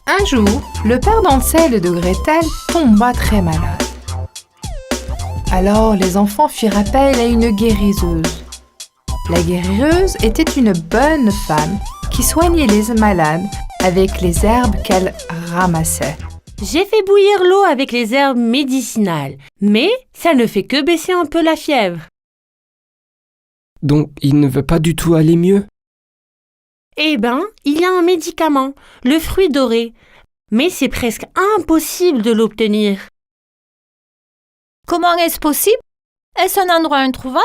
Un jour, le père d'Hansel et de Gretel tomba très malade. Alors les enfants firent appel à une guériseuse. La guériseuse était une bonne femme qui soignait les malades avec les herbes qu'elle ramassait. J'ai fait bouillir l'eau avec les herbes médicinales, mais ça ne fait que baisser un peu la fièvre. Donc, il ne veut pas du tout aller mieux? Eh ben, il y a un médicament, le fruit doré, mais c'est presque impossible de l'obtenir. Comment est-ce possible? Est-ce un endroit introuvable?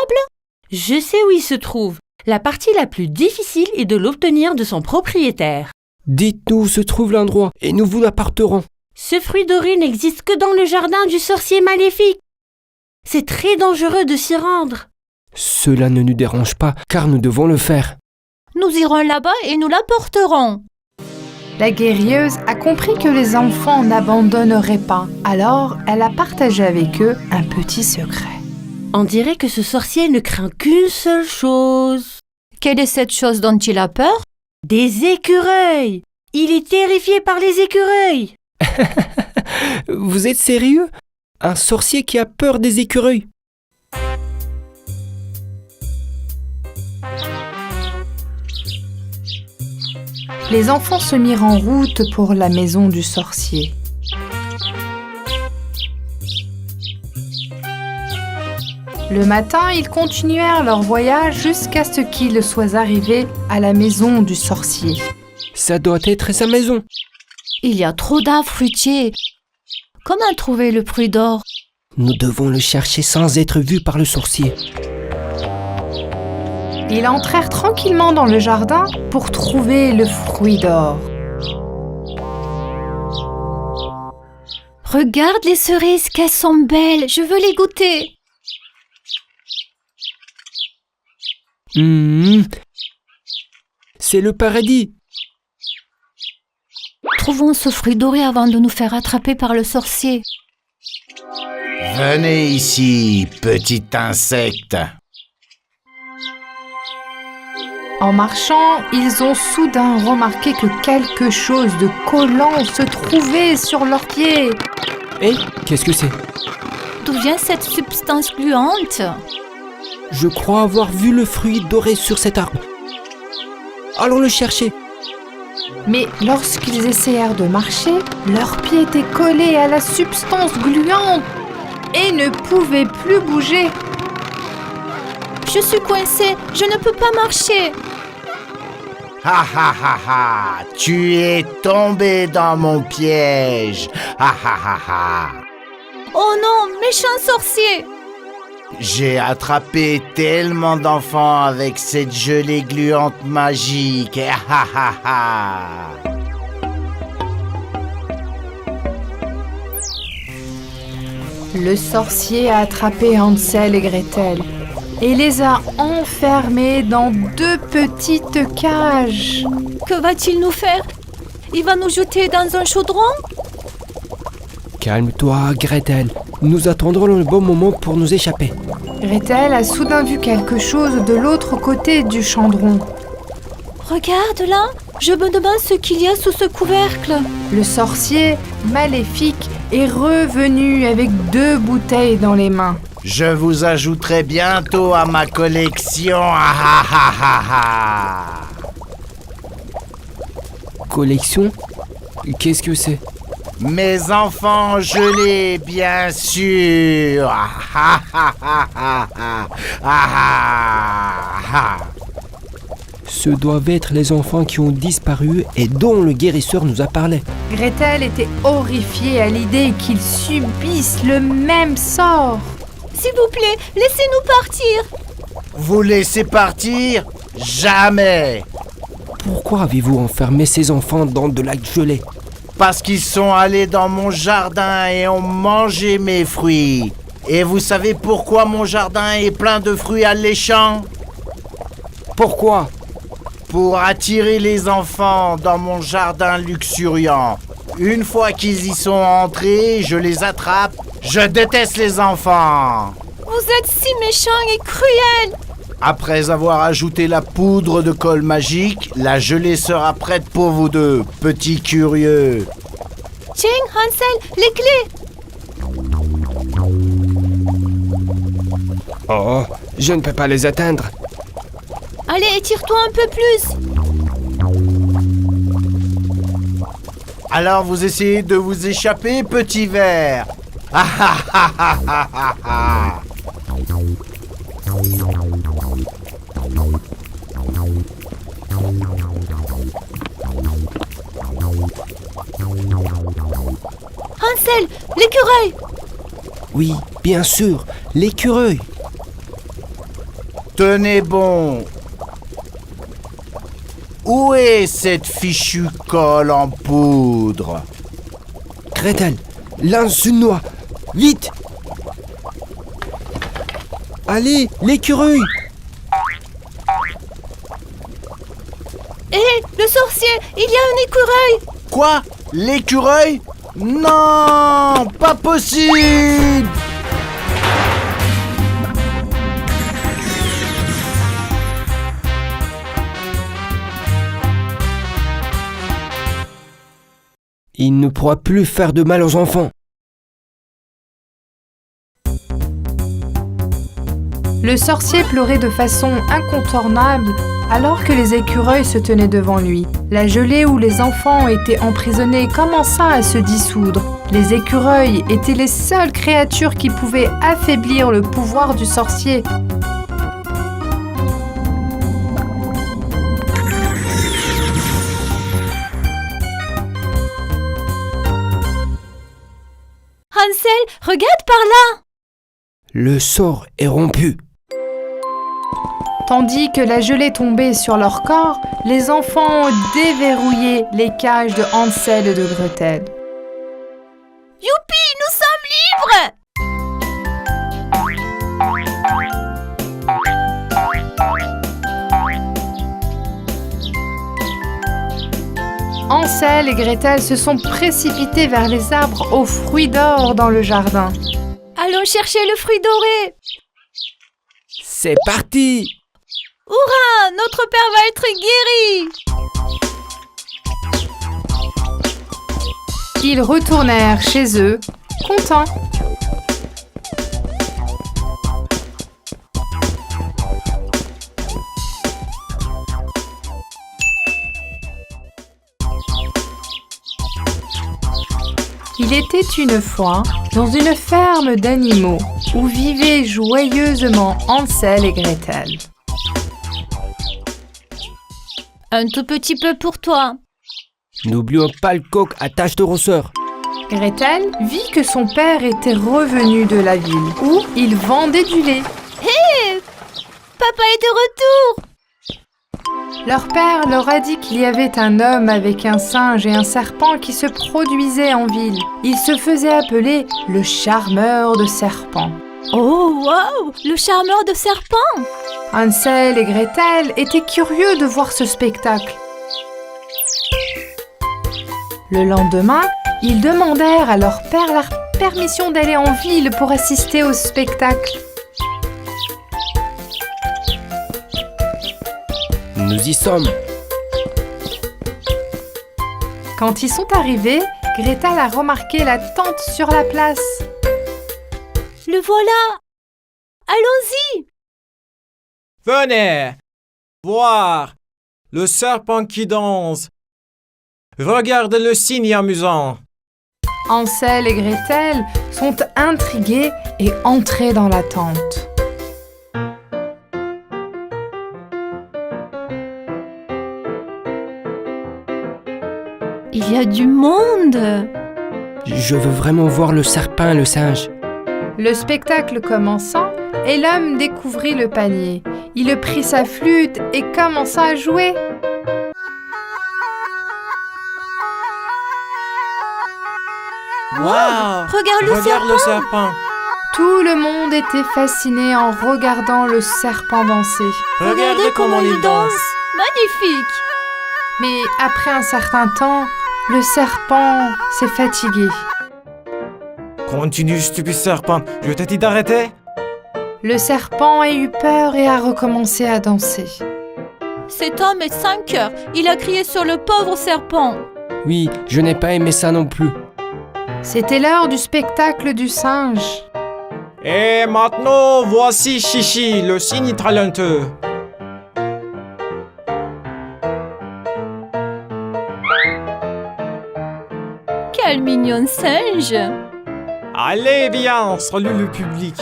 Je sais où il se trouve. La partie la plus difficile est de l'obtenir de son propriétaire. Dites-nous où se trouve l'endroit et nous vous l'apporterons. Ce fruit doré n'existe que dans le jardin du sorcier maléfique. C'est très dangereux de s'y rendre. Cela ne nous dérange pas, car nous devons le faire. Nous irons là-bas et nous l'apporterons. La guérilleuse a compris que les enfants n'abandonneraient pas. Alors, elle a partagé avec eux un petit secret. On dirait que ce sorcier ne craint qu'une seule chose. Quelle est cette chose dont il a peur? Des écureuils. Il est terrifié par les écureuils. Vous êtes sérieux? Un sorcier qui a peur des écureuils? Les enfants se mirent en route pour la maison du sorcier. Le matin, ils continuèrent leur voyage jusqu'à ce qu'ils soient arrivés à la maison du sorcier. Ça doit être sa maison. Il y a trop d'arbres fruitiers. Comment trouver le fruit d'or? Nous devons le chercher sans être vus par le sorcier. Ils entrèrent tranquillement dans le jardin pour trouver le fruit d'or. Regarde les cerises, qu'elles sont belles. Je veux les goûter. C'est le paradis. Trouvons ce fruit doré avant de nous faire attraper par le sorcier. Venez ici, petit insecte. En marchant, ils ont soudain remarqué que quelque chose de collant se trouvait sur leurs pieds. Hé, qu'est-ce que c'est? D'où vient cette substance gluante? Je crois avoir vu le fruit doré sur cet arbre. Allons le chercher. Mais lorsqu'ils essayèrent de marcher, leurs pieds étaient collés à la substance gluante et ne pouvaient plus bouger. Je suis coincée, je ne peux pas marcher. Ha ha ha ha, tu es tombé dans mon piège. Ha ha ha ha. Oh non, méchant sorcier! J'ai attrapé tellement d'enfants avec cette gelée gluante magique. Ha ha ha. Le sorcier a attrapé Hansel et Gretel et les a enfermés dans 2 petites cages. Que va-t-il nous faire? Il va nous jeter dans un chaudron? Calme-toi, Gretel. Nous attendrons le bon moment pour nous échapper. Gretel a soudain vu quelque chose de l'autre côté du chaudron. Regarde là, je me demande ce qu'il y a sous ce couvercle. Le sorcier, maléfique, est revenu avec 2 bouteilles dans les mains. Je vous ajouterai bientôt à ma collection. Ha ha ha ha ha. Collection? Qu'est-ce que c'est? Mes enfants gelés, bien sûr. Ha ha ha ha ha. Ha ha. Ce doivent être les enfants qui ont disparu et dont le guérisseur nous a parlé. Gretel était horrifiée à l'idée qu'ils subissent le même sort. S'il vous plaît, laissez-nous partir. Vous laissez partir? Jamais. Pourquoi avez-vous enfermé ces enfants dans de la gelée? Parce qu'ils sont allés dans mon jardin et ont mangé mes fruits. Et vous savez pourquoi mon jardin est plein de fruits alléchants? Pourquoi? Pour attirer les enfants dans mon jardin luxuriant. Une fois qu'ils y sont entrés, je les attrape. Je déteste les enfants. Vous êtes si méchant et cruel. Après avoir ajouté la poudre de colle magique, la gelée sera prête pour vous deux, petits curieux. Tiens, Hansel, les clés. Oh, je ne peux pas les atteindre. Allez, étire-toi un peu plus. Alors vous essayez de vous échapper, petit ver. Ah ah ah ah ah ah ah. Hansel, l'écureuil. Oui, bien sûr, l'écureuil. Tenez bon. Où est cette fichue colle en poudre? Gretel, lance une noix. Vite! Allez, l'écureuil! Hé, le sorcier, il y a un écureuil. Quoi? L'écureuil? Non, pas possible! Il ne pourra plus faire de mal aux enfants. Le sorcier pleurait de façon incontournable alors que les écureuils se tenaient devant lui. La gelée où les enfants étaient emprisonnés commença à se dissoudre. Les écureuils étaient les seules créatures qui pouvaient affaiblir le pouvoir du sorcier. Hansel, regarde par là. Le sort est rompu. Tandis que la gelée tombait sur leur corps, les enfants déverrouillaient les cages de Hansel et de Gretel. Youpi, nous sommes libres. Hansel et Gretel se sont précipités vers les arbres aux fruits d'or dans le jardin. Allons chercher le fruit doré. C'est parti! Hurrah, notre père va être guéri. Ils retournèrent chez eux, contents. Il était une fois dans une ferme d'animaux où vivaient joyeusement Hansel et Gretel. Un tout petit peu pour toi. N'oublions pas le coq à tache de rousseur. Gretel vit que son père était revenu de la ville où il vendait du lait. Papa est de retour. Leur père leur a dit qu'il y avait un homme avec un singe et un serpent qui se produisait en ville. Il se faisait appeler le charmeur de serpents. Oh, wow, le charmeur de serpent. Hansel et Gretel étaient curieux de voir ce spectacle. Le lendemain, ils demandèrent à leur père la permission d'aller en ville pour assister au spectacle. Nous y sommes. Quand ils sont arrivés, Gretel a remarqué la tente sur la place. Le voilà. Allons-y. Venez voir le serpent qui danse. Regarde le signe amusant. Hansel et Gretel sont intrigués et entrés dans la tente. Il y a du monde. Je veux vraiment voir le serpent et le singe. Le spectacle commençant, et l'homme découvrit le panier. Il prit sa flûte et commença à jouer. Wow! Regarde le serpent. Tout le monde était fasciné en regardant le serpent danser. Regardez comment il danse. Magnifique. Mais après un certain temps, le serpent s'est fatigué. Continue, stupide serpent. Je t'ai dit d'arrêter. Le serpent a eu peur et a recommencé à danser. Cet homme est sans cœur. Il a crié sur le pauvre serpent. Oui, je n'ai pas aimé ça non plus. C'était l'heure du spectacle du singe. Et maintenant, voici Chichi, le cygne talentueux. Quel mignon singe. Allez, bien, salut le public.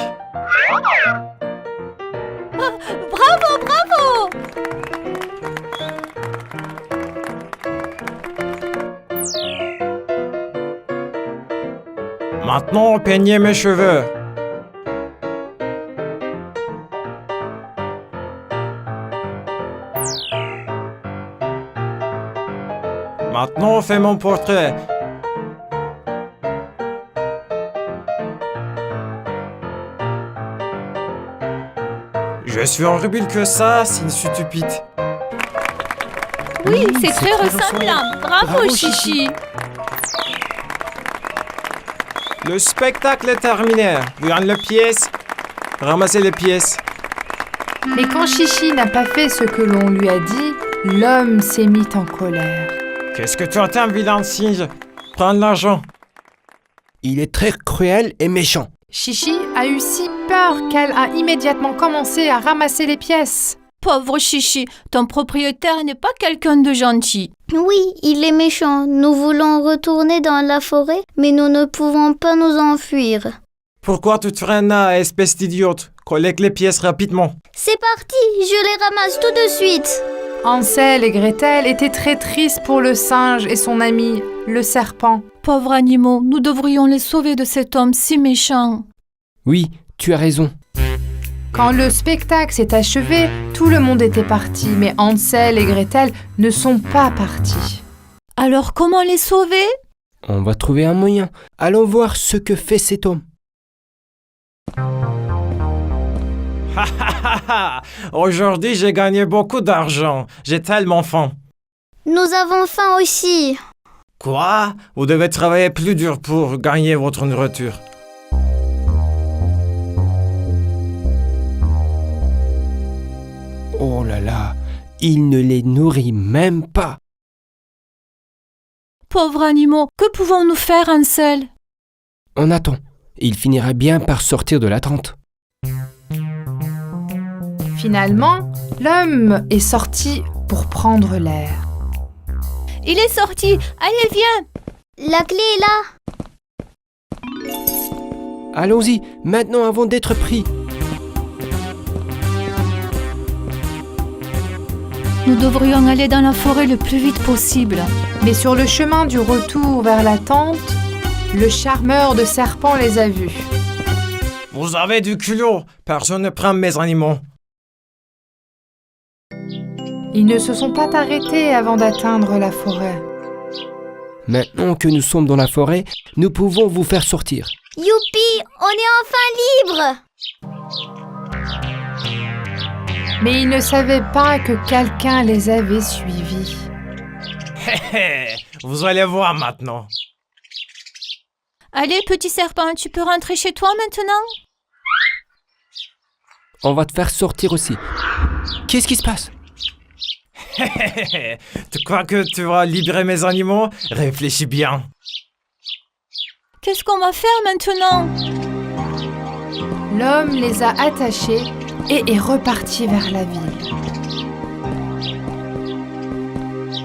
Bravo, bravo. Maintenant, peignez mes cheveux. Maintenant, fais mon portrait. Je suis horrible que ça, c'est une stupide. Oui, c'est c'est très très ressemblant. Bravo, Bravo, Chichi. Le spectacle est terminé. Vous avez les pièces. Ramassez les pièces. Mais quand Chichi n'a pas fait ce que l'on lui a dit, l'homme s'est mis en colère. Qu'est-ce que tu attends, vilain singe? Prends l'argent. Il est très cruel et méchant. Chichi a eu si peur qu'elle a immédiatement commencé à ramasser les pièces. Pauvre Chichi, ton propriétaire n'est pas quelqu'un de gentil. Oui, il est méchant. Nous voulons retourner dans la forêt, mais nous ne pouvons pas nous enfuir. Pourquoi tu traînes là, espèce d'idiote? Collecte les pièces rapidement. C'est parti, je les ramasse tout de suite. Hansel et Gretel étaient très tristes pour le singe et son ami, le serpent. Pauvres animaux, nous devrions les sauver de cet homme si méchant. Oui, tu as raison. Quand le spectacle s'est achevé, tout le monde était parti, mais Hansel et Gretel ne sont pas partis. Alors comment les sauver? On va trouver un moyen. Allons voir ce que fait cet homme. Aujourd'hui, j'ai gagné beaucoup d'argent. J'ai tellement faim. Nous avons faim aussi. Quoi? Vous devez travailler plus dur pour gagner votre nourriture. Oh là là, il ne les nourrit même pas. Pauvres animaux, que pouvons-nous faire, Hansel? On attend. Il finira bien par sortir de la tente. Finalement, l'homme est sorti pour prendre l'air. Il est sorti. Allez, viens. La clé est là. Allons-y, maintenant avant d'être pris. Nous devrions aller dans la forêt le plus vite possible. Mais sur le chemin du retour vers la tente, le charmeur de serpents les a vus. Vous avez du culot. Personne ne prend mes animaux. Ils ne se sont pas arrêtés avant d'atteindre la forêt. Maintenant que nous sommes dans la forêt, nous pouvons vous faire sortir. Youpi, on est enfin libre. Mais ils ne savaient pas que quelqu'un les avait suivis. Vous allez voir maintenant. Allez, petit serpent, tu peux rentrer chez toi maintenant? On va te faire sortir aussi. Qu'est-ce qui se passe? Tu crois que tu vas libérer mes animaux? Réfléchis bien. Qu'est-ce qu'on va faire maintenant? L'homme les a attachés et est reparti vers la ville.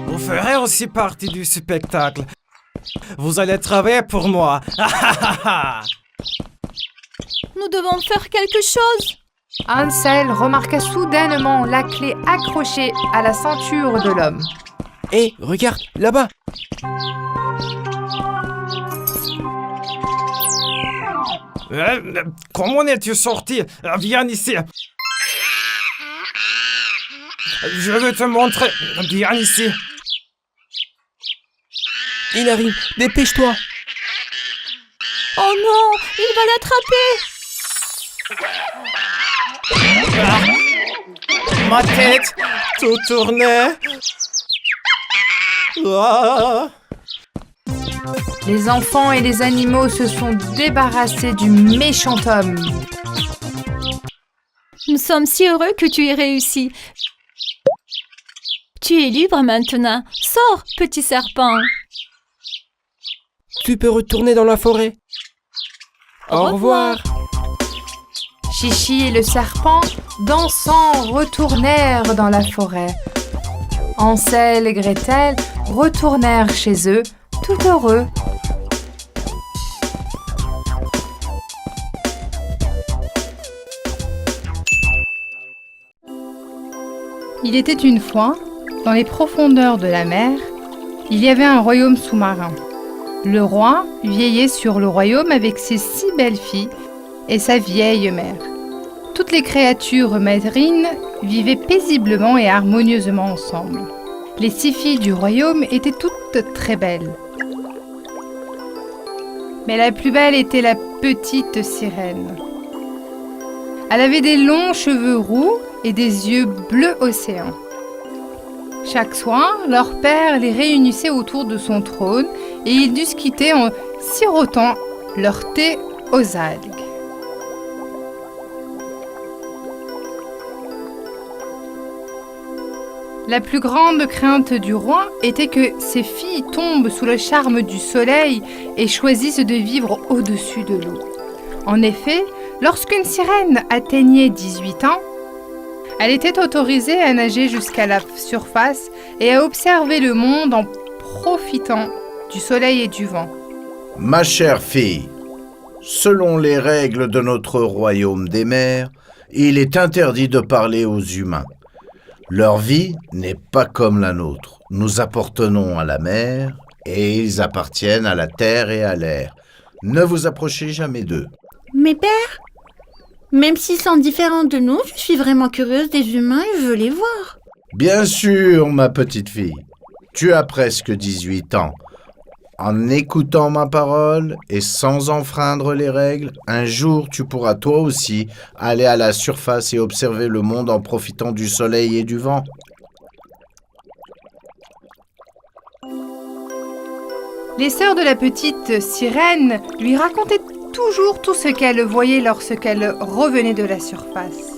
Vous ferez aussi partie du spectacle. Vous allez travailler pour moi. Nous devons faire quelque chose. Hansel remarqua soudainement la clé accrochée à la ceinture de l'homme. Hé, regarde, là-bas. Comment es-tu sorti? Viens ici. Je vais te montrer. Viens ici. Il arrive, dépêche-toi. Oh non, il va l'attraper. Ma tête, tout tournait. Ah. Les enfants et les animaux se sont débarrassés du méchant homme. Nous sommes si heureux que tu aies réussi. Tu es libre maintenant. Sors, petit serpent. Tu peux retourner dans la forêt. Au revoir. Chichi et le serpent, dansant, retournèrent dans la forêt. Hansel et Gretel retournèrent chez eux, tout heureux. Il était une fois, dans les profondeurs de la mer, il y avait un royaume sous-marin. Le roi veillait sur le royaume avec ses 6 belles filles et sa vieille mère. Toutes les créatures marines vivaient paisiblement et harmonieusement ensemble. Les 6 filles du royaume étaient toutes très belles. Mais la plus belle était la petite sirène. Elle avait des longs cheveux roux et des yeux bleu océan. Chaque soir, leur père les réunissait autour de son trône et ils discutaient en sirotant leur thé aux algues. La plus grande crainte du roi était que ses filles tombent sous le charme du soleil et choisissent de vivre au-dessus de l'eau. En effet, lorsqu'une sirène atteignait 18 ans, elle était autorisée à nager jusqu'à la surface et à observer le monde en profitant du soleil et du vent. Ma chère fille, selon les règles de notre royaume des mers, il est interdit de parler aux humains. Leur vie n'est pas comme la nôtre. Nous appartenons à la mer et ils appartiennent à la terre et à l'air. Ne vous approchez jamais d'eux. Mes pères, même s'ils sont différents de nous, je suis vraiment curieuse des humains et je veux les voir. Bien sûr, ma petite fille. Tu as presque 18 ans. En écoutant ma parole et sans enfreindre les règles, un jour tu pourras toi aussi aller à la surface et observer le monde en profitant du soleil et du vent. Les sœurs de la petite sirène lui racontaient toujours tout ce qu'elles voyaient lorsqu'elles revenaient de la surface.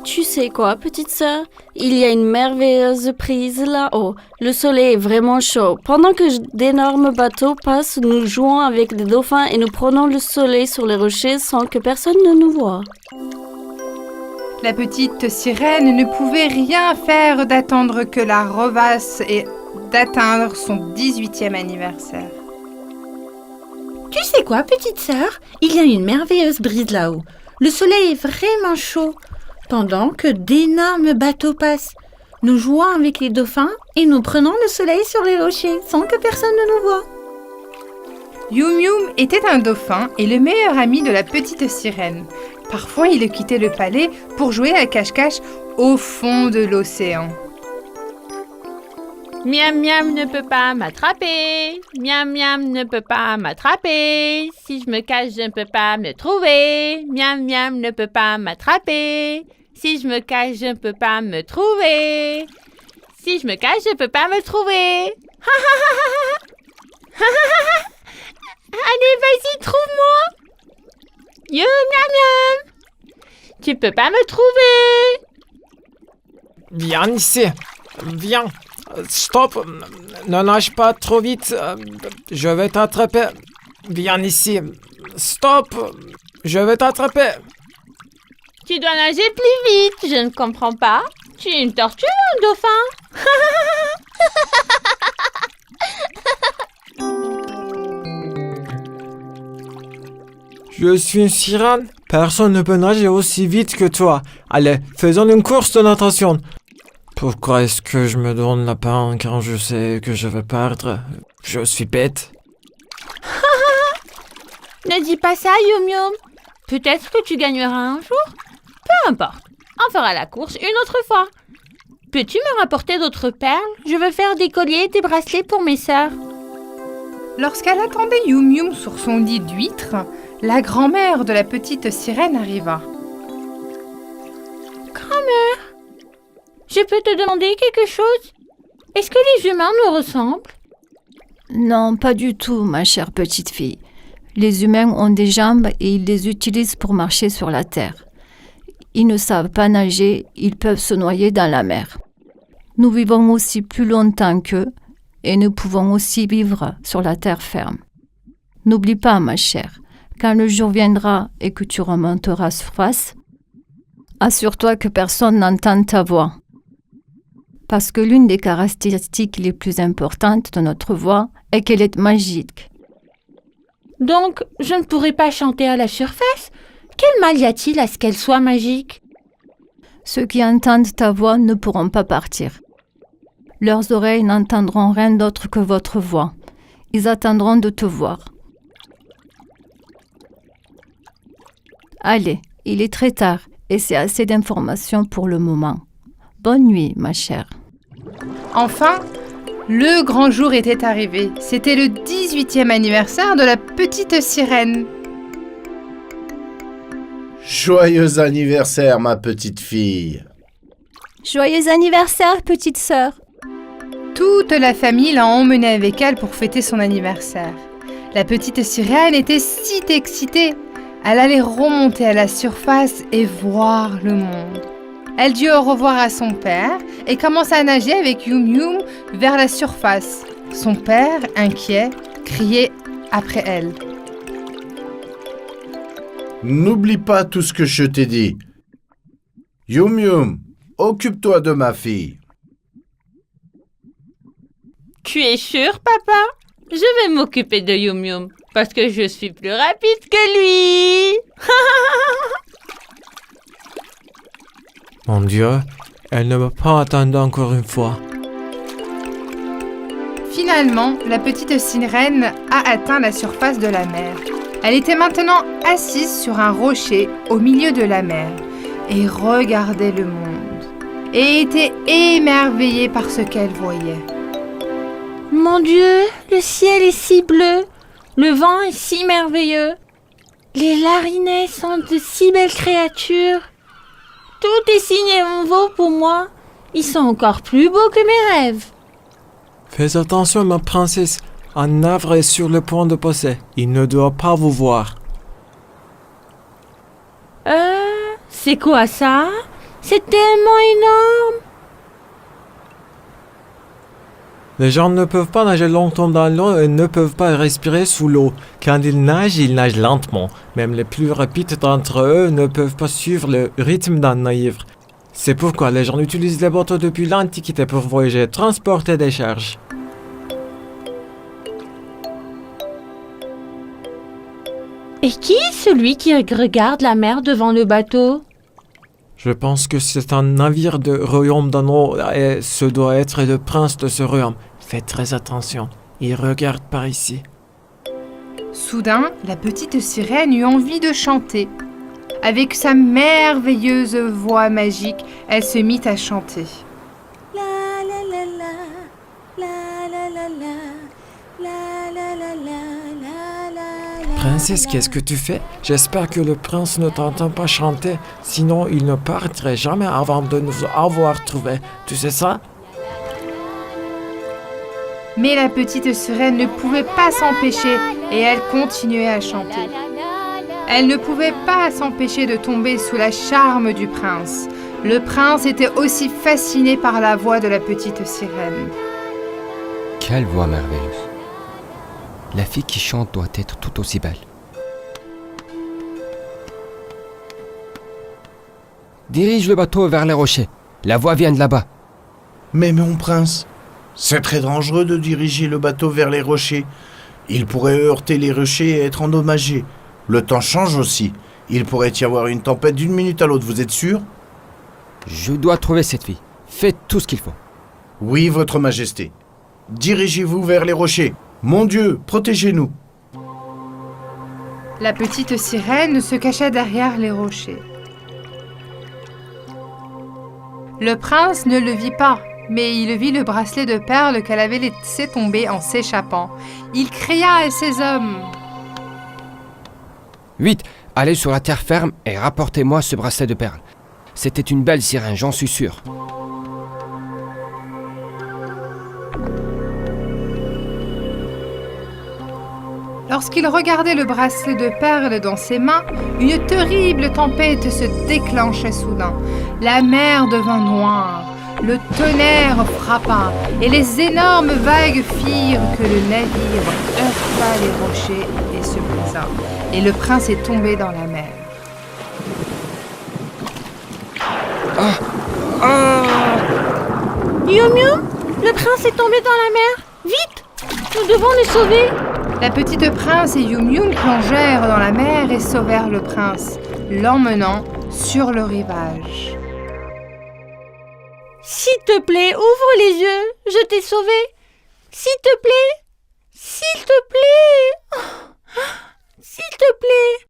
Tu sais quoi, petite sœur? Il y a une merveilleuse prise là-haut. Le soleil est vraiment chaud. Pendant que d'énormes bateaux passent, nous jouons avec des dauphins et nous prenons le soleil sur les rochers sans que personne ne nous voie. La petite sirène ne pouvait rien faire d'attendre que la revasse et d'atteindre son 18e anniversaire. Tu sais quoi, petite sœur? Il y a une merveilleuse brise là-haut. Le soleil est vraiment chaud. Pendant que d'énormes bateaux passent, nous jouons avec les dauphins et nous prenons le soleil sur les rochers sans que personne ne nous voie. Yum Yum était un dauphin et le meilleur ami de la petite sirène. Parfois, il quittait le palais pour jouer à cache-cache au fond de l'océan. Miam miam ne peut pas m'attraper. Miam miam ne peut pas m'attraper. Si je me cache, je ne peux pas me trouver. Miam miam ne peut pas m'attraper. Si je me cache, je ne peux pas me trouver. Si je me cache, je ne peux pas me trouver. Allez, vas-y, trouve-moi. Yo, miam miam. Tu peux pas me trouver. Viens ici. Viens. Stop. Ne nage pas trop vite. Je vais t'attraper. Viens ici. Stop. Je vais t'attraper. Tu dois nager plus vite, je ne comprends pas. Tu es une tortue ou un dauphin? Je suis une sirène. Personne ne peut nager aussi vite que toi. Allez, faisons une course de natation. Pourquoi est-ce que je me donne la peine quand je sais que je vais perdre? Je suis bête. Ne dis pas ça, Yum Yum. Peut-être que tu gagneras un jour. Peu importe. On fera la course une autre fois. Peux-tu me rapporter d'autres perles? Je veux faire des colliers et des bracelets pour mes sœurs. Lorsqu'elle attendait Yum Yum sur son lit d'huître, la grand-mère de la petite sirène arriva. Grand-mère, je peux te demander quelque chose? Est-ce que les humains nous ressemblent? Non, pas du tout, ma chère petite fille. Les humains ont des jambes et ils les utilisent pour marcher sur la terre. Ils ne savent pas nager, ils peuvent se noyer dans la mer. Nous vivons aussi plus longtemps qu'eux et nous pouvons aussi vivre sur la terre ferme. N'oublie pas, ma chère, quand le jour viendra et que tu remonteras à surface, assure-toi que personne n'entende ta voix. Parce que l'une des caractéristiques les plus importantes de notre voix est qu'elle est magique. Donc, je ne pourrai pas chanter à la surface? Quel mal y a-t-il à ce qu'elle soit magique? Ceux qui entendent ta voix ne pourront pas partir. Leurs oreilles n'entendront rien d'autre que votre voix. Ils attendront de te voir. Allez, il est très tard et c'est assez d'informations pour le moment. Bonne nuit, ma chère. Enfin, le grand jour était arrivé. C'était le 18e anniversaire de la petite sirène. Joyeux anniversaire, ma petite fille. Joyeux anniversaire, petite sœur. Toute la famille l'a emmenée avec elle pour fêter son anniversaire. La petite sirène était si excitée. Elle allait remonter à la surface et voir le monde. Elle dit au revoir à son père et commença à nager avec Yum Yum vers la surface. Son père, inquiet, criait après elle. N'oublie pas tout ce que je t'ai dit. Yum Yum, occupe-toi de ma fille. Tu es sûr, papa? Je vais m'occuper de Yum Yum parce que je suis plus rapide que lui. Mon Dieu, elle ne m'a pas attendu encore une fois. Finalement, la petite sirène a atteint la surface de la mer. Elle était maintenant assise sur un rocher au milieu de la mer et regardait le monde et était émerveillée par ce qu'elle voyait. Mon Dieu, le ciel est si bleu, le vent est si merveilleux, les larinets sont de si belles créatures. Tout est signé nouveau pour moi. Ils sont encore plus beaux que mes rêves. Fais attention, ma princesse. Un arbre est sur le point de passer. Il ne doit pas vous voir. C'est quoi ça? C'est tellement énorme. Les gens ne peuvent pas nager longtemps dans l'eau et ne peuvent pas respirer sous l'eau. Quand ils nagent lentement. Même les plus rapides d'entre eux ne peuvent pas suivre le rythme d'un navire. C'est pourquoi les gens utilisent les bateaux depuis l'Antiquité pour voyager et transporter des charges. Et qui est celui qui regarde la mer devant le bateau? Je pense que c'est un navire de royaume d'Anneau et ce doit être le prince de ce royaume. Faites très attention, il regarde par ici. Soudain, la petite sirène eut envie de chanter. Avec sa merveilleuse voix magique, elle se mit à chanter. Princesse, qu'est-ce que tu fais? J'espère que le prince ne t'entend pas chanter, sinon il ne partirait jamais avant de nous avoir trouvés. Tu sais ça? Mais la petite sirène ne pouvait pas s'empêcher et elle continuait à chanter. Elle ne pouvait pas s'empêcher de tomber sous la charme du prince. Le prince était aussi fasciné par la voix de la petite sirène. Quelle voix merveilleuse. La fille qui chante doit être tout aussi belle. Dirige le bateau vers les rochers. La voix vient de là-bas. Mais mon prince, c'est très dangereux de diriger le bateau vers les rochers. Il pourrait heurter les rochers et être endommagé. Le temps change aussi. Il pourrait y avoir une tempête d'une minute à l'autre, vous êtes sûr? Je dois trouver cette fille. Faites tout ce qu'il faut. Oui, votre majesté. Dirigez-vous vers les rochers. Mon Dieu, protégez-nous. La petite sirène se cacha derrière les rochers. Le prince ne le vit pas, mais il vit le bracelet de perles qu'elle avait laissé tomber en s'échappant. Il cria à ses hommes. Vite, allez sur la terre ferme et rapportez-moi ce bracelet de perles. C'était une belle sirène, j'en suis sûr. Lorsqu'il regardait le bracelet de perles dans ses mains, une terrible tempête se déclencha soudain. La mer devint noire, le tonnerre frappa, et les énormes vagues firent que le navire heurta les rochers et se brisa. Et le prince est tombé dans la mer. Yum Yum, le prince est tombé dans la mer. Vite, nous devons le sauver. La petite prince et Yum Yum plongèrent dans la mer et sauvèrent le prince, l'emmenant sur le rivage. S'il te plaît, ouvre les yeux, je t'ai sauvé. S'il te plaît, s'il te plaît, s'il te plaît.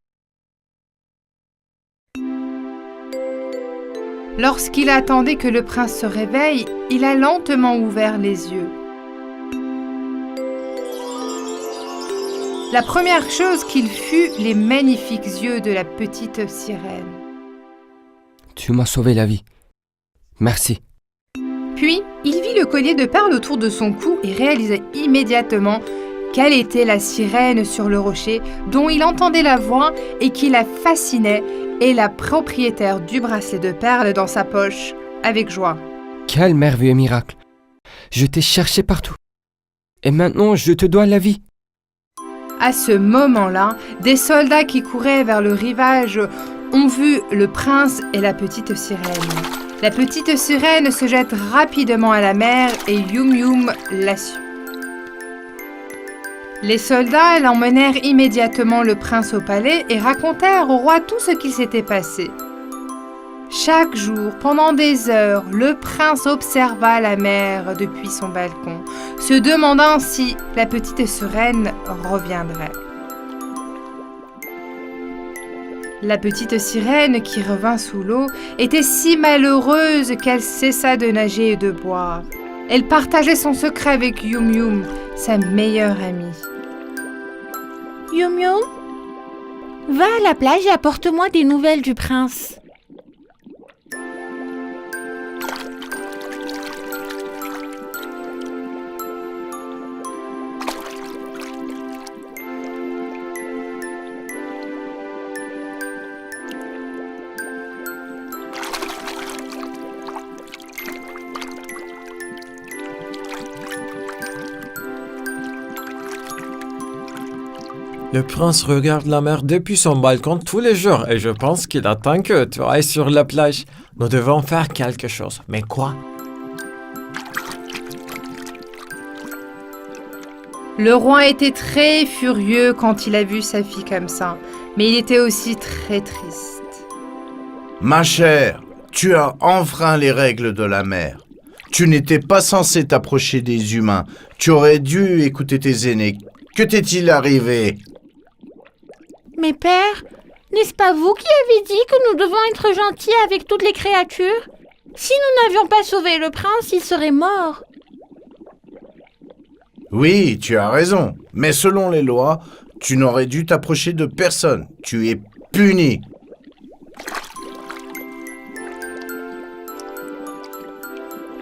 Lorsqu'il attendait que le prince se réveille, il a lentement ouvert les yeux. La première chose qu'il fut, les magnifiques yeux de la petite sirène. Tu m'as sauvé la vie. Merci. Puis, il vit le collier de perles autour de son cou et réalisa immédiatement qu'elle était la sirène sur le rocher dont il entendait la voix et qui la fascinait, et la propriétaire du bracelet de perles dans sa poche, avec joie. Quel merveilleux miracle. Je t'ai cherché partout. Et maintenant, je te dois la vie. À ce moment-là, des soldats qui couraient vers le rivage ont vu le prince et la petite sirène. La petite sirène se jette rapidement à la mer et Yum Yum la suit. Les soldats l'emmenèrent immédiatement le prince au palais et racontèrent au roi tout ce qui s'était passé. Chaque jour, pendant des heures, le prince observa la mer depuis son balcon, se demandant si la petite sirène reviendrait. La petite sirène qui revint sous l'eau était si malheureuse qu'elle cessa de nager et de boire. Elle partageait son secret avec Yum Yum, sa meilleure amie. Yum Yum, va à la plage et apporte-moi des nouvelles du prince. Le prince regarde la mer depuis son balcon tous les jours et je pense qu'il attend que tu ailles sur la plage. Nous devons faire quelque chose. Mais quoi? Le roi était très furieux quand il a vu sa fille comme ça, mais il était aussi très triste. Ma chère, tu as enfreint les règles de la mer. Tu n'étais pas censé t'approcher des humains. Tu aurais dû écouter tes aînés. Que t'est-il arrivé? Mais père, n'est-ce pas vous qui avez dit que nous devons être gentils avec toutes les créatures? Si nous n'avions pas sauvé le prince, il serait mort. Oui, tu as raison. Mais selon les lois, tu n'aurais dû t'approcher de personne. Tu es puni.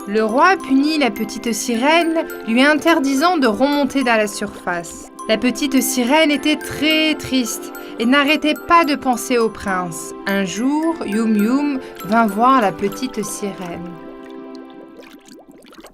Le roi punit la petite sirène, lui interdisant de remonter à la surface. La petite sirène était très triste et n'arrêtait pas de penser au prince. Un jour, Yum Yum vint voir la petite sirène.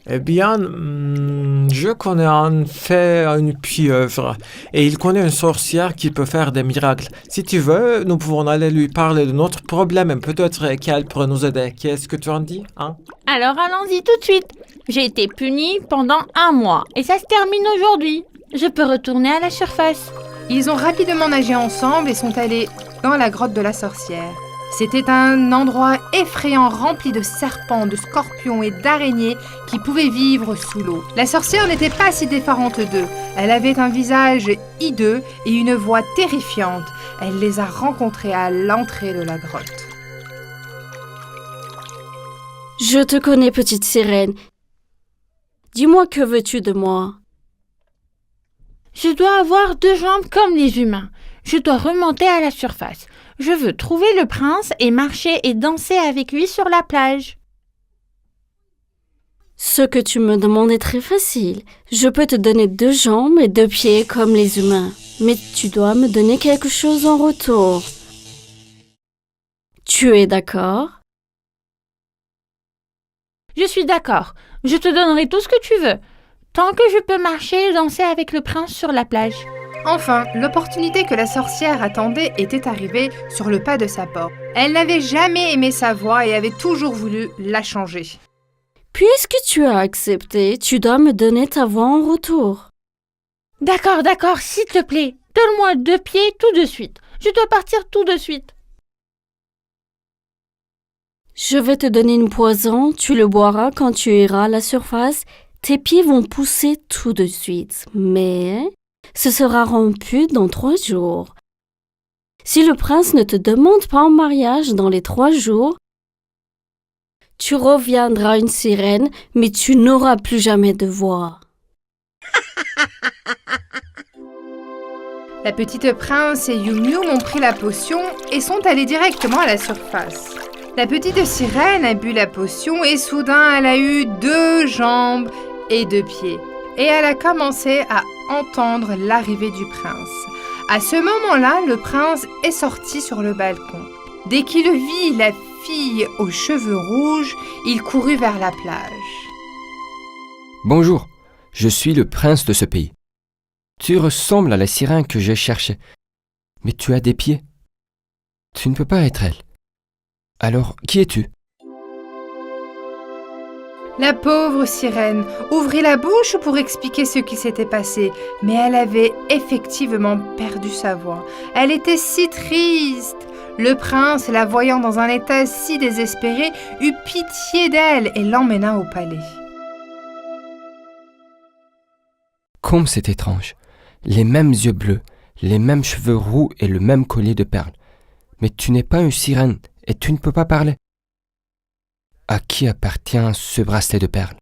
Eh bien, je connais en fait une pieuvre et il connaît une sorcière qui peut faire des miracles. Si tu veux, nous pouvons aller lui parler de notre problème et peut-être qu'elle pourrait nous aider. Qu'est-ce que tu en dis, hein? Alors allons-y tout de suite. J'ai été punie pendant 1 mois et ça se termine aujourd'hui. Je peux retourner à la surface. Ils ont rapidement nagé ensemble et sont allés dans la grotte de la sorcière. C'était un endroit effrayant rempli de serpents, de scorpions et d'araignées qui pouvaient vivre sous l'eau. La sorcière n'était pas si différente d'eux. Elle avait un visage hideux et une voix terrifiante. Elle les a rencontrés à l'entrée de la grotte. Je te connais, petite sirène. Dis-moi, que veux-tu de moi? Je dois avoir 2 jambes comme les humains. Je dois remonter à la surface. Je veux trouver le prince et marcher et danser avec lui sur la plage. Ce que tu me demandes est très facile. Je peux te donner 2 jambes et 2 pieds comme les humains. Mais tu dois me donner quelque chose en retour. Tu es d'accord? Je suis d'accord. Je te donnerai tout ce que tu veux. Tant que je peux marcher et danser avec le prince sur la plage. Enfin, l'opportunité que la sorcière attendait était arrivée sur le pas de sa porte. Elle n'avait jamais aimé sa voix et avait toujours voulu la changer. Puisque tu as accepté, tu dois me donner ta voix en retour. D'accord, s'il te plaît. Donne-moi 2 pieds tout de suite. Je dois partir tout de suite. Je vais te donner une poison, tu le boiras quand tu iras à la surface. Tes pieds vont pousser tout de suite, mais ce sera rompu dans 3 jours. Si le prince ne te demande pas en mariage dans les 3 jours, tu reviendras une sirène, mais tu n'auras plus jamais de voix. La petite prince et Yum Yum ont pris la potion et sont allés directement à la surface. La petite sirène a bu la potion et soudain elle a eu 2 jambes et 2 pieds. Et elle a commencé à entendre l'arrivée du prince. À ce moment-là, le prince est sorti sur le balcon. Dès qu'il vit la fille aux cheveux rouges, il courut vers la plage. Bonjour, je suis le prince de ce pays. Tu ressembles à la sirène que je cherchais, mais tu as des pieds. Tu ne peux pas être elle. Alors, qui es-tu? La pauvre sirène ouvrit la bouche pour expliquer ce qui s'était passé, mais elle avait effectivement perdu sa voix. Elle était si triste. Le prince, la voyant dans un état si désespéré, eut pitié d'elle et l'emmena au palais. Comme c'est étrange. Les mêmes yeux bleus, les mêmes cheveux roux et le même collier de perles. Mais tu n'es pas une sirène et tu ne peux pas parler. À qui appartient ce bracelet de perles?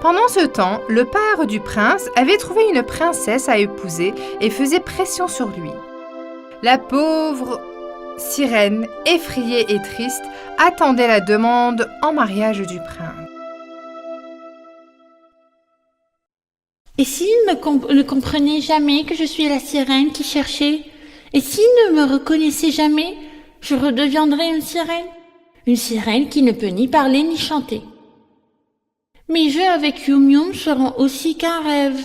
Pendant ce temps, le père du prince avait trouvé une princesse à épouser et faisait pression sur lui. La pauvre sirène, effrayée et triste, attendait la demande en mariage du prince. Et s'il ne comprenait jamais que je suis la sirène qui cherchait? Et s'il ne me reconnaissait jamais, je redeviendrais une sirène qui ne peut ni parler ni chanter. Mes jeux avec Yum Yum seront aussi qu'un rêve.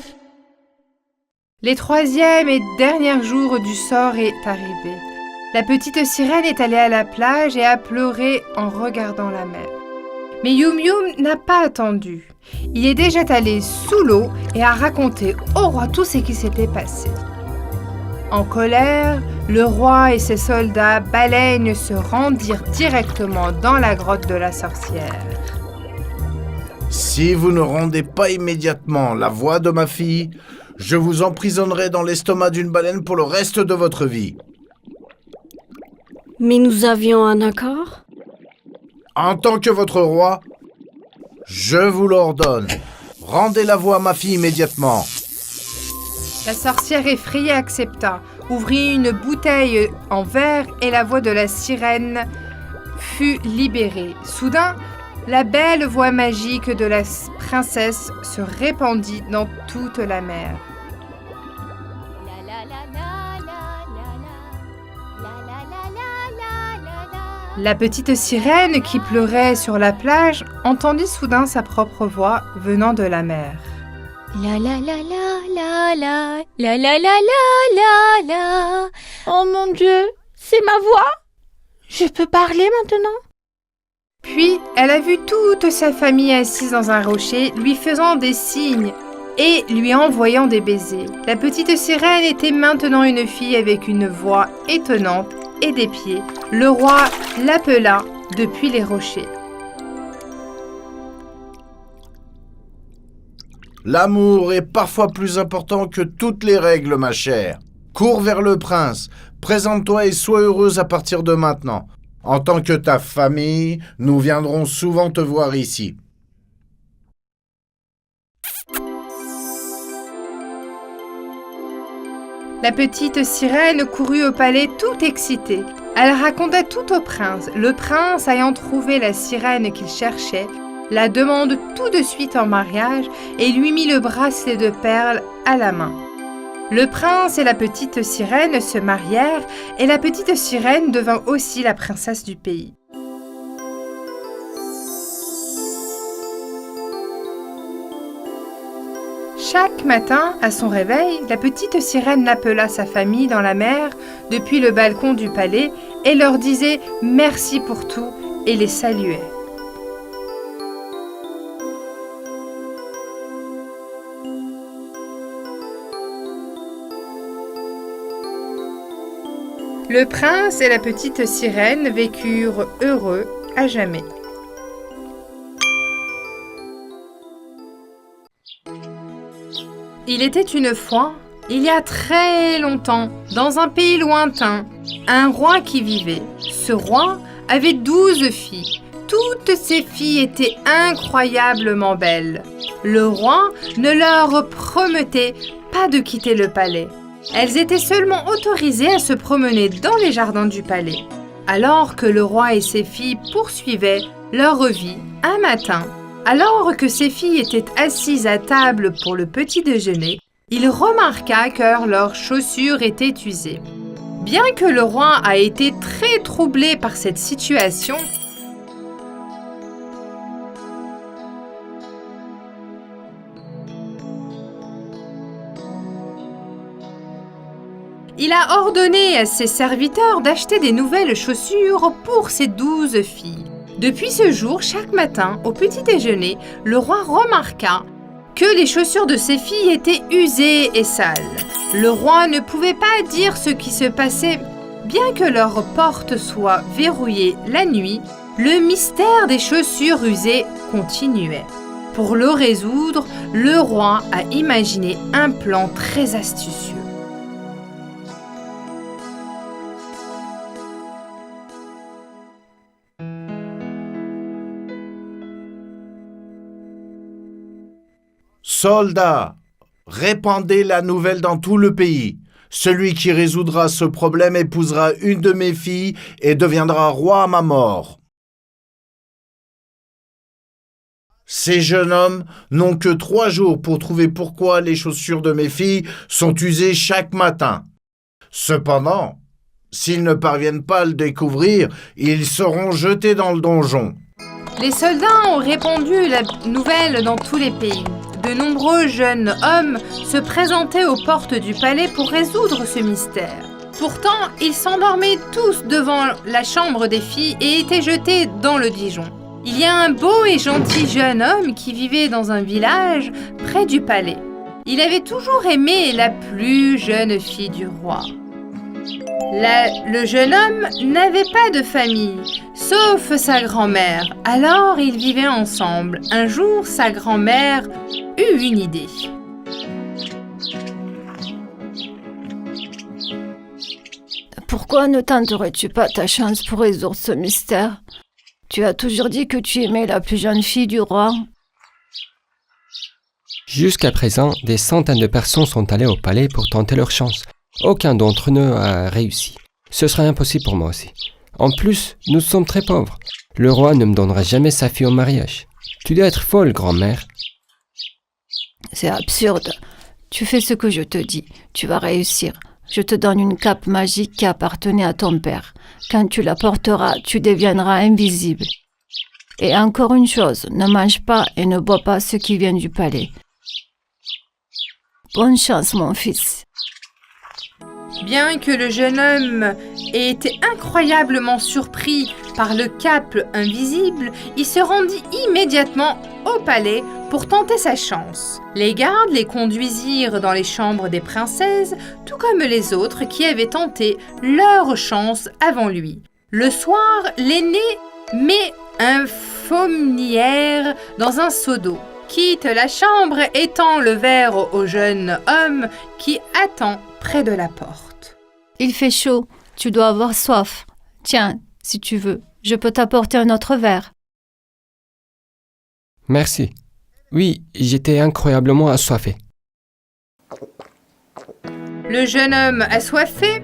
Les 3e et derniers jours du sort est arrivé. La petite sirène est allée à la plage et a pleuré en regardant la mer. Mais Yum Yum n'a pas attendu. Il est déjà allé sous l'eau et a raconté au roi tout ce qui s'était passé. En colère, le roi et ses soldats baleines se rendirent directement dans la grotte de la sorcière. Si vous ne rendez pas immédiatement la voix de ma fille, je vous emprisonnerai dans l'estomac d'une baleine pour le reste de votre vie. Mais nous avions un accord? En tant que votre roi, je vous l'ordonne. Rendez la voix à ma fille immédiatement. La sorcière effrayée accepta, ouvrit une bouteille en verre et la voix de la sirène fut libérée. Soudain, la belle voix magique de la princesse se répandit dans toute la mer. La petite sirène qui pleurait sur la plage entendit soudain sa propre voix venant de la mer. La la la la la la la la la la la la. Oh mon Dieu, c'est ma voix? Je peux parler maintenant? Puis, elle a vu toute sa famille assise dans un rocher, lui faisant des signes et lui envoyant des baisers. La petite sirène était maintenant une fille avec une voix étonnante et des pieds. Le roi l'appela depuis les rochers. L'amour est parfois plus important que toutes les règles, ma chère. Cours vers le prince, présente-toi et sois heureuse à partir de maintenant. En tant que ta famille, nous viendrons souvent te voir ici. La petite sirène courut au palais tout excitée. Elle raconta tout au prince. Le prince, ayant trouvé la sirène qu'il cherchait, la demande tout de suite en mariage et lui mit le bracelet de perles à la main. Le prince et la petite sirène se marièrent et la petite sirène devint aussi la princesse du pays. Chaque matin, à son réveil, la petite sirène appela sa famille dans la mer depuis le balcon du palais et leur disait « merci pour tout » et les saluait. Le prince et la petite sirène vécurent heureux à jamais. Il était une fois, il y a très longtemps, dans un pays lointain, un roi qui vivait. Ce roi avait 12 filles. Toutes ces filles étaient incroyablement belles. Le roi ne leur promettait pas de quitter le palais. Elles étaient seulement autorisées à se promener dans les jardins du palais. Alors que le roi et ses filles poursuivaient leur vie, un matin, alors que ses filles étaient assises à table pour le petit déjeuner, il remarqua que leurs chaussures étaient usées. Bien que le roi a été très troublé par cette situation, il a ordonné à ses serviteurs d'acheter des nouvelles chaussures pour ses 12 filles. Depuis ce jour, chaque matin, au petit déjeuner, le roi remarqua que les chaussures de ses filles étaient usées et sales. Le roi ne pouvait pas dire ce qui se passait. Bien que leur porte soit verrouillée la nuit, le mystère des chaussures usées continuait. Pour le résoudre, le roi a imaginé un plan très astucieux. Soldats, répandez la nouvelle dans tout le pays. Celui qui résoudra ce problème épousera une de mes filles et deviendra roi à ma mort. Ces jeunes hommes n'ont que 3 jours pour trouver pourquoi les chaussures de mes filles sont usées chaque matin. Cependant, s'ils ne parviennent pas à le découvrir, ils seront jetés dans le donjon. Les soldats ont répandu la nouvelle dans tous les pays. De nombreux jeunes hommes se présentaient aux portes du palais pour résoudre ce mystère. Pourtant, ils s'endormaient tous devant la chambre des filles et étaient jetés dans le Dijon. Il y a un beau et gentil jeune homme qui vivait dans un village près du palais. Il avait toujours aimé la plus jeune fille du roi. Le jeune homme n'avait pas de famille, sauf sa grand-mère. Alors ils vivaient ensemble. Un jour, sa grand-mère eut une idée. Pourquoi ne tenterais-tu pas ta chance pour résoudre ce mystère? Tu as toujours dit que tu aimais la plus jeune fille du roi. Jusqu'à présent, des centaines de personnes sont allées au palais pour tenter leur chance. Aucun d'entre eux n'a réussi. Ce serait impossible pour moi aussi. En plus, nous sommes très pauvres. Le roi ne me donnera jamais sa fille au mariage. Tu dois être folle, grand-mère. C'est absurde. Tu fais ce que je te dis. Tu vas réussir. Je te donne une cape magique qui appartenait à ton père. Quand tu la porteras, tu deviendras invisible. Et encore une chose, ne mange pas et ne bois pas ce qui vient du palais. Bonne chance, mon fils. Bien que le jeune homme ait été incroyablement surpris par le cap invisible, il se rendit immédiatement au palais pour tenter sa chance. Les gardes les conduisirent dans les chambres des princesses, tout comme les autres qui avaient tenté leur chance avant lui. Le soir, l'aîné met un faumière dans un seau d'eau, quitte la chambre et tend le verre au jeune homme qui attend près de la porte. Il fait chaud, tu dois avoir soif. Tiens, si tu veux, je peux t'apporter un autre verre. Merci. Oui, j'étais incroyablement assoiffé. Le jeune homme assoiffé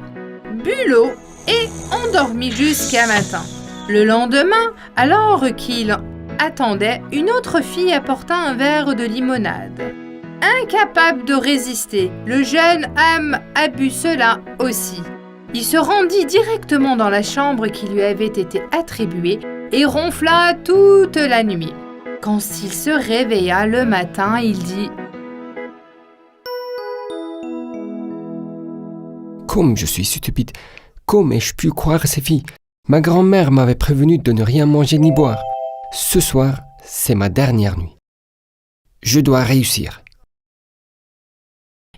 but l'eau et endormit jusqu'à matin. Le lendemain, alors qu'il attendait, une autre fille apporta un verre de limonade. Incapable de résister, le jeune homme a bu cela aussi. Il se rendit directement dans la chambre qui lui avait été attribuée et ronfla toute la nuit. Quand il se réveilla le matin, il dit « Comme je suis stupide, comme ai-je pu croire ces filles? Ma grand-mère m'avait prévenu de ne rien manger ni boire. Ce soir, c'est ma dernière nuit. Je dois réussir. »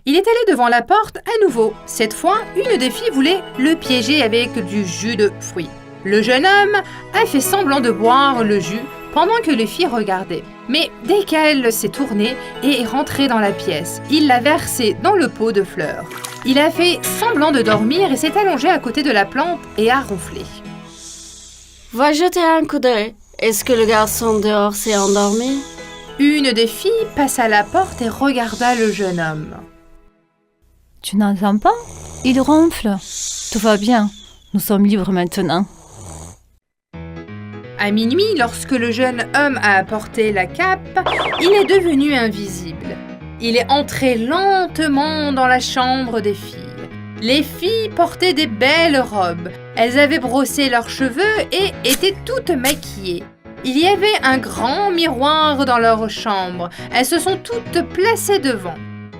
Il est allé devant la porte à nouveau. Cette fois, une des filles voulait le piéger avec du jus de fruits. Le jeune homme a fait semblant de boire le jus pendant que les filles regardaient. Mais dès qu'elle s'est tournée et est rentrée dans la pièce, il l'a versé dans le pot de fleurs. Il a fait semblant de dormir et s'est allongé à côté de la plante et a ronflé. Va jeter un coup d'œil. Est-ce que le garçon dehors s'est endormi? Une des filles passa la porte et regarda le jeune homme. Tu n'entends pas? Il ronfle. Tout va bien. Nous sommes libres maintenant. À minuit, lorsque le jeune homme a apporté la cape, il est devenu invisible. Il est entré lentement dans la chambre des filles. Les filles portaient des belles robes. Elles avaient brossé leurs cheveux et étaient toutes maquillées. Il y avait un grand miroir dans leur chambre. Elles se sont toutes placées devant.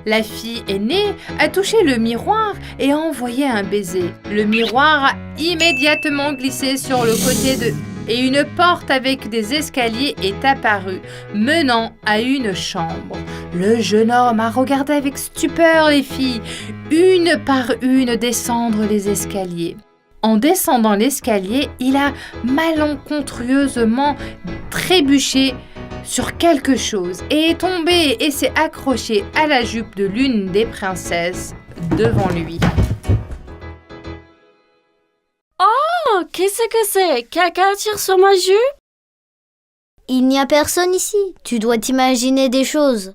La fille aînée a touché le miroir et a envoyé un baiser. Le miroir a immédiatement glissé sur le côté et une porte avec des escaliers est apparue, menant à une chambre. Le jeune homme a regardé avec stupeur les filles, une par une descendre les escaliers. En descendant l'escalier, il a malencontreusement trébuché sur quelque chose et est tombé et s'est accroché à la jupe de l'une des princesses devant lui. Oh, qu'est-ce que c'est? Quelqu'un tire sur ma jupe? Il n'y a personne ici. Tu dois t'imaginer des choses.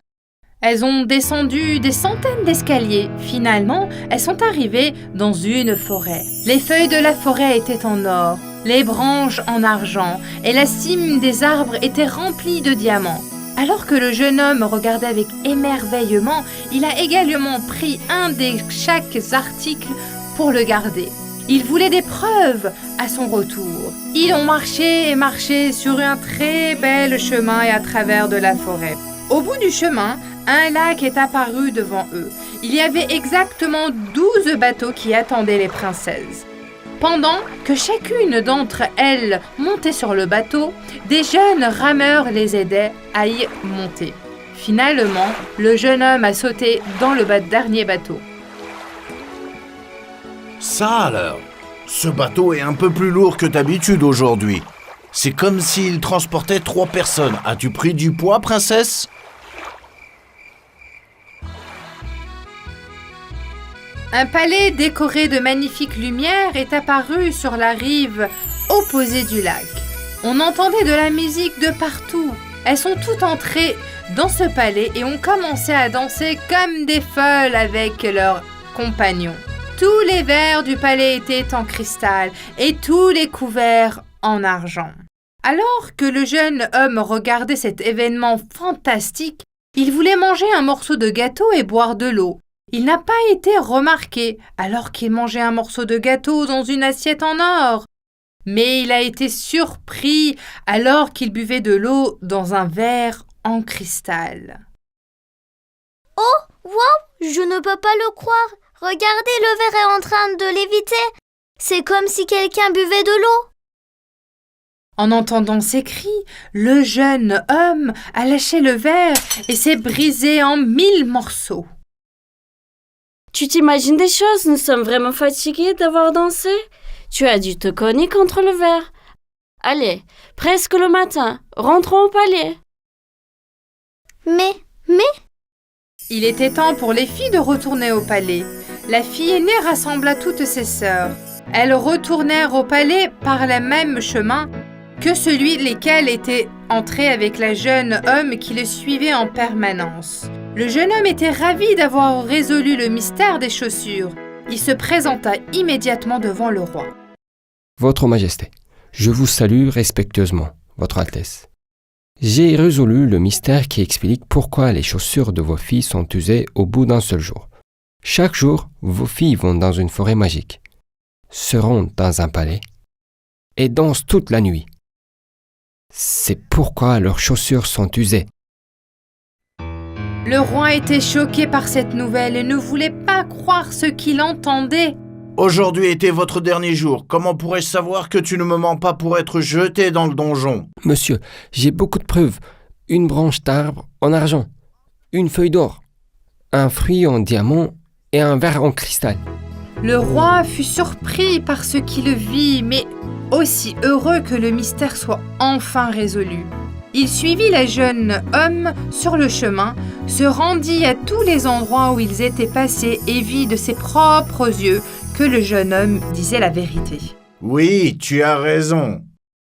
Elles ont descendu des centaines d'escaliers. Finalement, elles sont arrivées dans une forêt. Les feuilles de la forêt étaient en or, les branches en argent, et la cime des arbres était remplie de diamants. Alors que le jeune homme regardait avec émerveillement, il a également pris un de chaque article pour le garder. Il voulait des preuves à son retour. Ils ont marché et marché sur un très bel chemin et à travers de la forêt. Au bout du chemin, un lac est apparu devant eux. Il y avait exactement 12 bateaux qui attendaient les princesses. Pendant que chacune d'entre elles montait sur le bateau, des jeunes rameurs les aidaient à y monter. Finalement, le jeune homme a sauté dans le dernier bateau. Ça alors, ce bateau est un peu plus lourd que d'habitude aujourd'hui. C'est comme s'il transportait 3 personnes. As-tu pris du poids, princesse? Un palais décoré de magnifiques lumières est apparu sur la rive opposée du lac. On entendait de la musique de partout. Elles sont toutes entrées dans ce palais et ont commencé à danser comme des folles avec leurs compagnons. Tous les verres du palais étaient en cristal et tous les couverts en argent. Alors que le jeune homme regardait cet événement fantastique, il voulait manger un morceau de gâteau et boire de l'eau. Il n'a pas été remarqué alors qu'il mangeait un morceau de gâteau dans une assiette en or. Mais il a été surpris alors qu'il buvait de l'eau dans un verre en cristal. Oh, wow, je ne peux pas le croire. Regardez, le verre est en train de léviter. C'est comme si quelqu'un buvait de l'eau. En entendant ces cris, le jeune homme a lâché le verre et s'est brisé en 1000 morceaux. Tu t'imagines des choses? Nous sommes vraiment fatigués d'avoir dansé. Tu as dû te cogner contre le verre. Allez, presque le matin, rentrons au palais. Mais... Il était temps pour les filles de retourner au palais. La fille aînée rassembla toutes ses sœurs. Elles retournèrent au palais par le même chemin que celui lesquels étaient entrés avec la jeune homme qui le suivait en permanence. Le jeune homme était ravi d'avoir résolu le mystère des chaussures. Il se présenta immédiatement devant le roi. Votre Majesté, je vous salue respectueusement, Votre Altesse. J'ai résolu le mystère qui explique pourquoi les chaussures de vos filles sont usées au bout d'un seul jour. Chaque jour, vos filles vont dans une forêt magique, seront dans un palais et dansent toute la nuit. C'est pourquoi leurs chaussures sont usées. Le roi était choqué par cette nouvelle et ne voulait pas croire ce qu'il entendait. Aujourd'hui était votre dernier jour. Comment pourrais-je savoir que tu ne me mens pas pour être jeté dans le donjon? Monsieur, j'ai beaucoup de preuves. Une branche d'arbre en argent, une feuille d'or, un fruit en diamant et un verre en cristal. Le roi fut surpris par ce qu'il vit, mais aussi heureux que le mystère soit enfin résolu. Il suivit le jeune homme sur le chemin, se rendit à tous les endroits où ils étaient passés et vit de ses propres yeux que le jeune homme disait la vérité. Oui, tu as raison.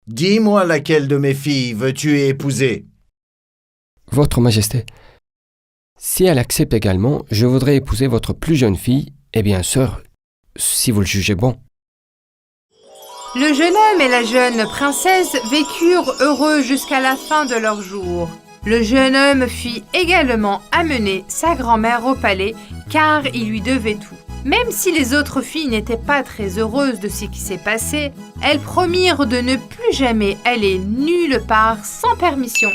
Dis-moi laquelle de mes filles veux-tu épouser? Votre Majesté, si elle accepte également, je voudrais épouser votre plus jeune fille, et bien sûr, si vous le jugez bon. Le jeune homme et la jeune princesse vécurent heureux jusqu'à la fin de leur jour. Le jeune homme fit également amener sa grand-mère au palais, car il lui devait tout. Même si les autres filles n'étaient pas très heureuses de ce qui s'est passé, elles promirent de ne plus jamais aller nulle part sans permission.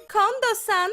Kondo-san,